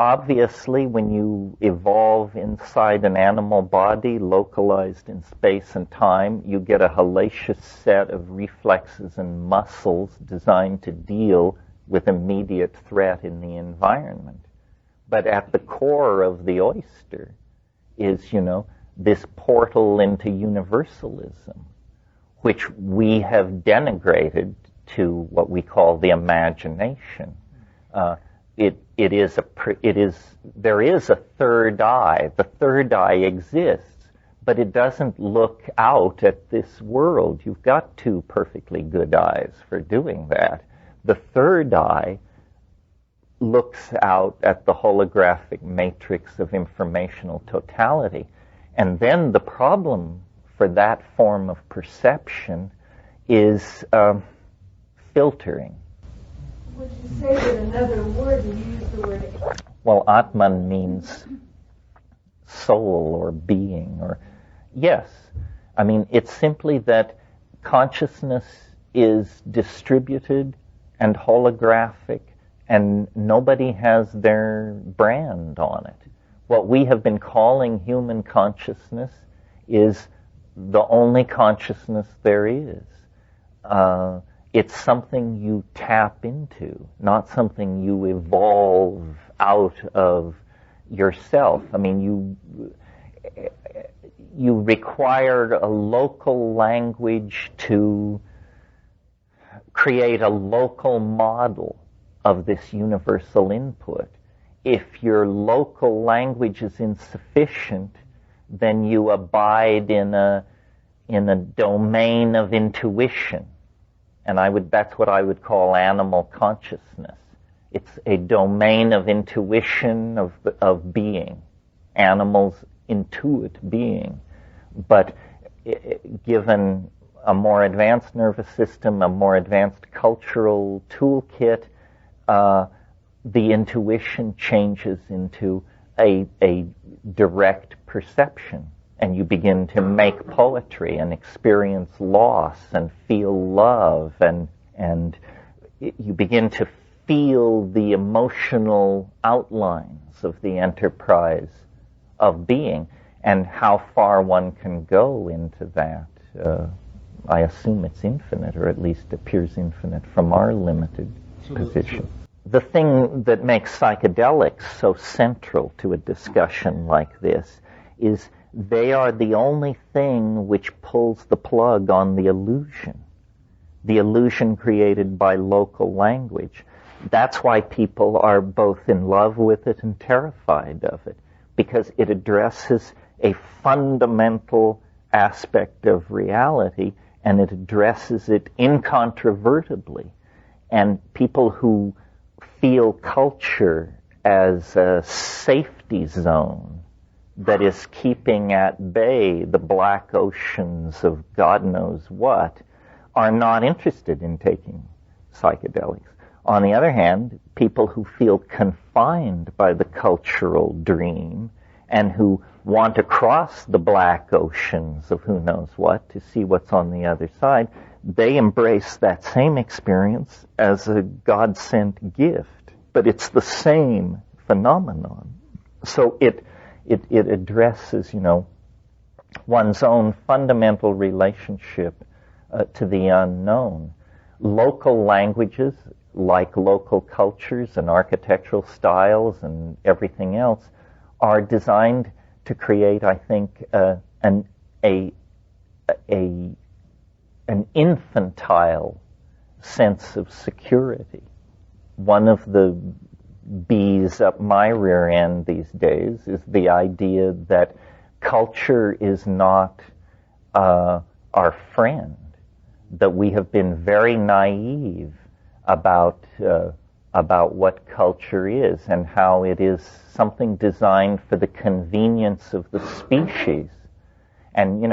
Obviously, when you evolve inside an animal body, localized in space and time, you get a hellacious set of reflexes and muscles designed to deal with immediate threat in the environment. But at the core of the oyster is, this portal into universalism, which we have denigrated to what we call the imagination. There is a third eye. The third eye exists, but it doesn't look out at this world. You've got two perfectly good eyes for doing that. The third eye looks out at the holographic matrix of informational totality. And then the problem for that form of perception is filtering. Would you say that another word, you use the word... Well, Atman means soul or being, or... Yes. I mean, it's simply that consciousness is distributed and holographic, and nobody has their brand on it. What we have been calling human consciousness is the only consciousness there is. It's something you tap into, not something you evolve out of yourself. I mean, you require a local language to create a local model of this universal input. If your local language is insufficient, then you abide in a domain of intuition. And that's what I would call animal consciousness. It's a domain of intuition of being. Animals intuit being. But given a more advanced nervous system, a more advanced cultural toolkit, the intuition changes into a direct perception. And you begin to make poetry and experience loss and feel love, and you begin to feel the emotional outlines of the enterprise of being, and how far one can go into that. I assume it's infinite, or at least appears infinite from our limited position. The thing that makes psychedelics so central to a discussion like this is they are the only thing which pulls the plug on the illusion created by local language. That's why people are both in love with it and terrified of it, because it addresses a fundamental aspect of reality, and it addresses it incontrovertibly. And people who feel culture as a safety zone that is keeping at bay the black oceans of God knows what, are not interested in taking psychedelics. On the other hand, people who feel confined by the cultural dream and who want to cross the black oceans of who knows what to see what's on the other side, they embrace that same experience as a God-sent gift. But it's the same phenomenon. So it addresses, one's own fundamental relationship to the unknown. Local languages, like local cultures and architectural styles and everything else, are designed to create, I think, an infantile sense of security. One of the bees up my rear end these days is the idea that culture is not our friend, that we have been very naive about what culture is and how it is something designed for the convenience of the species. And,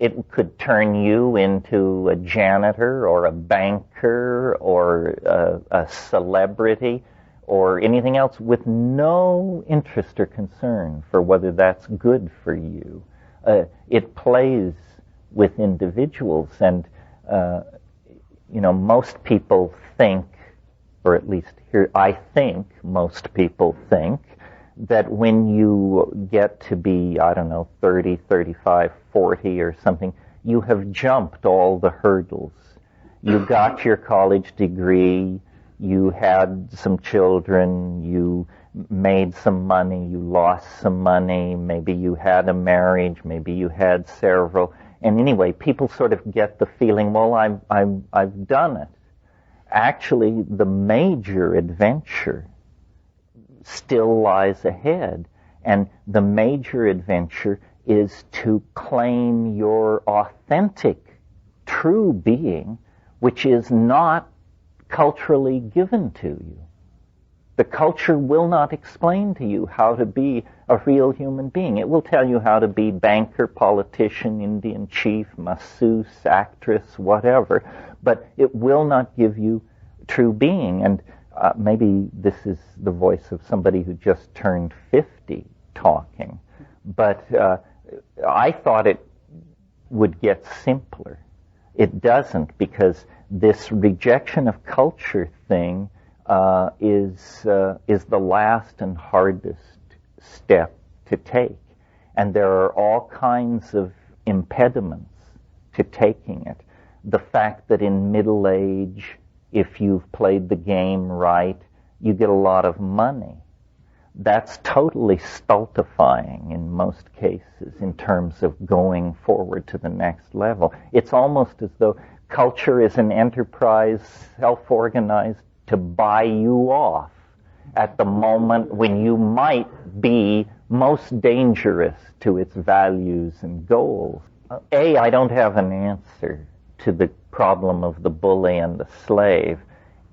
it could turn you into a janitor or a banker or a celebrity or anything else with no interest or concern for whether that's good for you. It plays with individuals, and most people think, or at least here I think most people think, that when you get to be, I don't know, 30, 35, 40 or something, you have jumped all the hurdles. You got your college degree, you had some children, you made some money, you lost some money, maybe you had a marriage, maybe you had several. And anyway, people sort of get the feeling, well, I've done it. Actually, the major adventure still lies ahead. And the major adventure is to claim your authentic, true being, which is not culturally given to you. The culture will not explain to you how to be a real human being. It will tell you how to be banker, politician, Indian chief, masseuse, actress, whatever, but it will not give you true being. And maybe this is the voice of somebody who just turned 50 talking, but I thought it would get simpler. It doesn't, because this rejection of culture thing is the last and hardest step to take. And there are all kinds of impediments to taking it. The fact that in middle age, if you've played the game right, you get a lot of money. That's totally stultifying in most cases in terms of going forward to the next level. It's almost as though culture is an enterprise self-organized to buy you off at the moment when you might be most dangerous to its values and goals. I don't have an answer to the problem of the bully and the slave,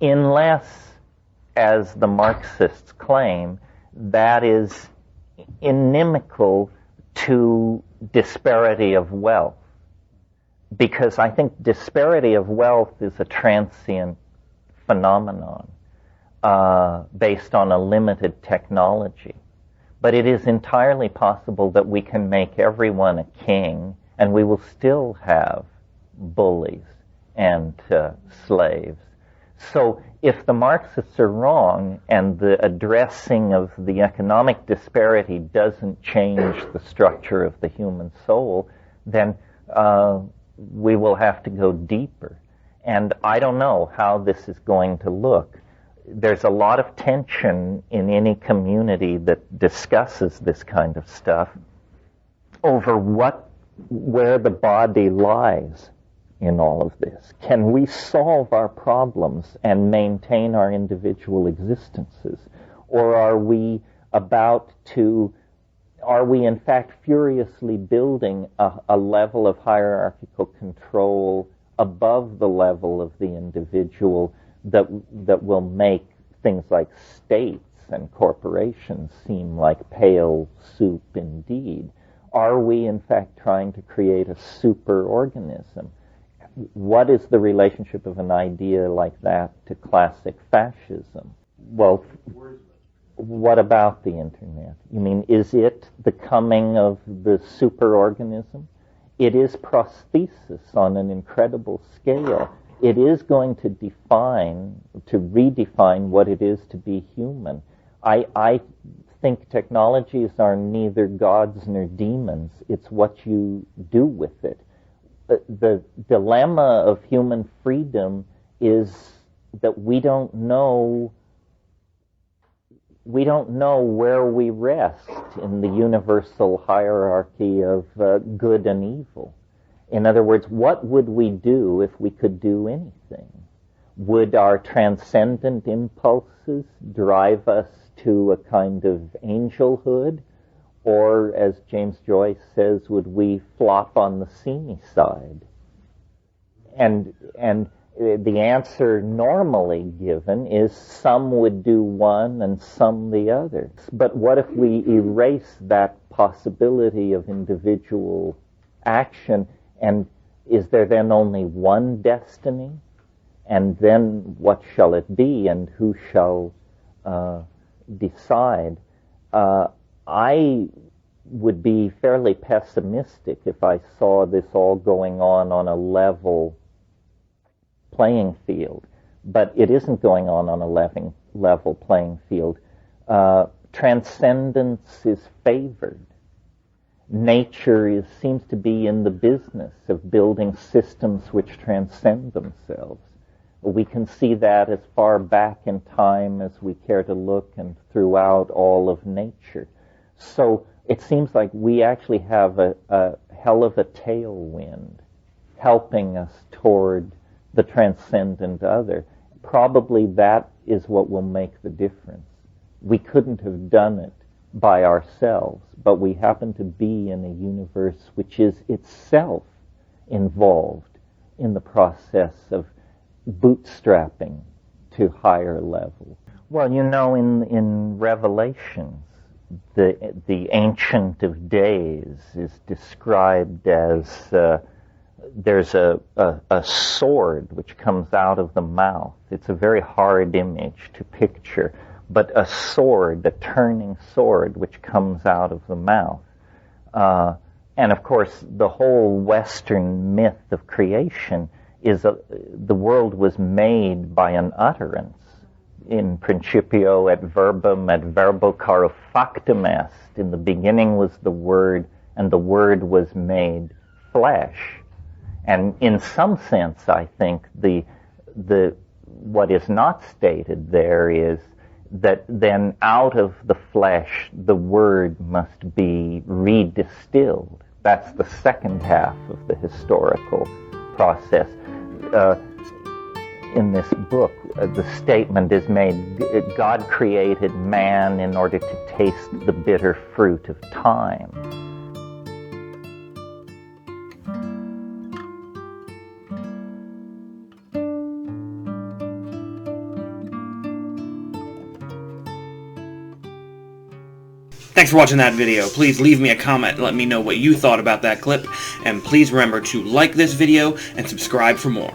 unless, as the Marxists claim, that is inimical to disparity of wealth. Because I think disparity of wealth is a transient phenomenon based on a limited technology. But it is entirely possible that we can make everyone a king, and we will still have bullies and slaves. So if the Marxists are wrong and the addressing of the economic disparity doesn't change the structure of the human soul, then we will have to go deeper. And I don't know how this is going to look. There's a lot of tension in any community that discusses this kind of stuff over where the body lies in all of this. Can we solve our problems and maintain our individual existences? Or are we in fact furiously building a level of hierarchical control above the level of the individual that will make things like states and corporations seem like pale soup indeed? Are we in fact trying to create a superorganism? What is the relationship of an idea like that to classic fascism? Well, what about the internet? You mean, is it the coming of the superorganism? It is prosthesis on an incredible scale. It is going to redefine what it is to be human. I think technologies are neither gods nor demons. It's what you do with it. The dilemma of human freedom is that we don't know where we rest in the universal hierarchy of good and evil. In other words, what would we do if we could do anything? Would our transcendent impulses drive us to a kind of angelhood? Or, as James Joyce says, would we flop on the seamy side? And the answer normally given is some would do one and some the other. But what if we erase that possibility of individual action, and is there then only one destiny? And then what shall it be, and who shall decide? I would be fairly pessimistic if I saw this all going on a level playing field. But it isn't going on a level playing field. transcendence is favored. Nature seems to be in the business of building systems which transcend themselves. We can see that as far back in time as we care to look and throughout all of nature. So it seems like we actually have a hell of a tailwind helping us toward the transcendent other. Probably that is what will make the difference. We couldn't have done it by ourselves, but we happen to be in a universe which is itself involved in the process of bootstrapping to higher levels. Well, you know, in Revelations, the Ancient of Days is described as there's a sword which comes out of the mouth. It's a very hard image to picture, but a sword, a turning sword, which comes out of the mouth. And of course, the whole Western myth of creation is the world was made by an utterance. In principio et verbum et verbo caro factum est. In the beginning was the Word, and the Word was made flesh. And in some sense, I think what is not stated there is that then out of the flesh, the Word must be redistilled. That's the second half of the historical process. In this book, the statement is made, God created man in order to taste the bitter fruit of time. Thanks for watching that video. Please leave me a comment and let me know what you thought about that clip. And please remember to like this video and subscribe for more.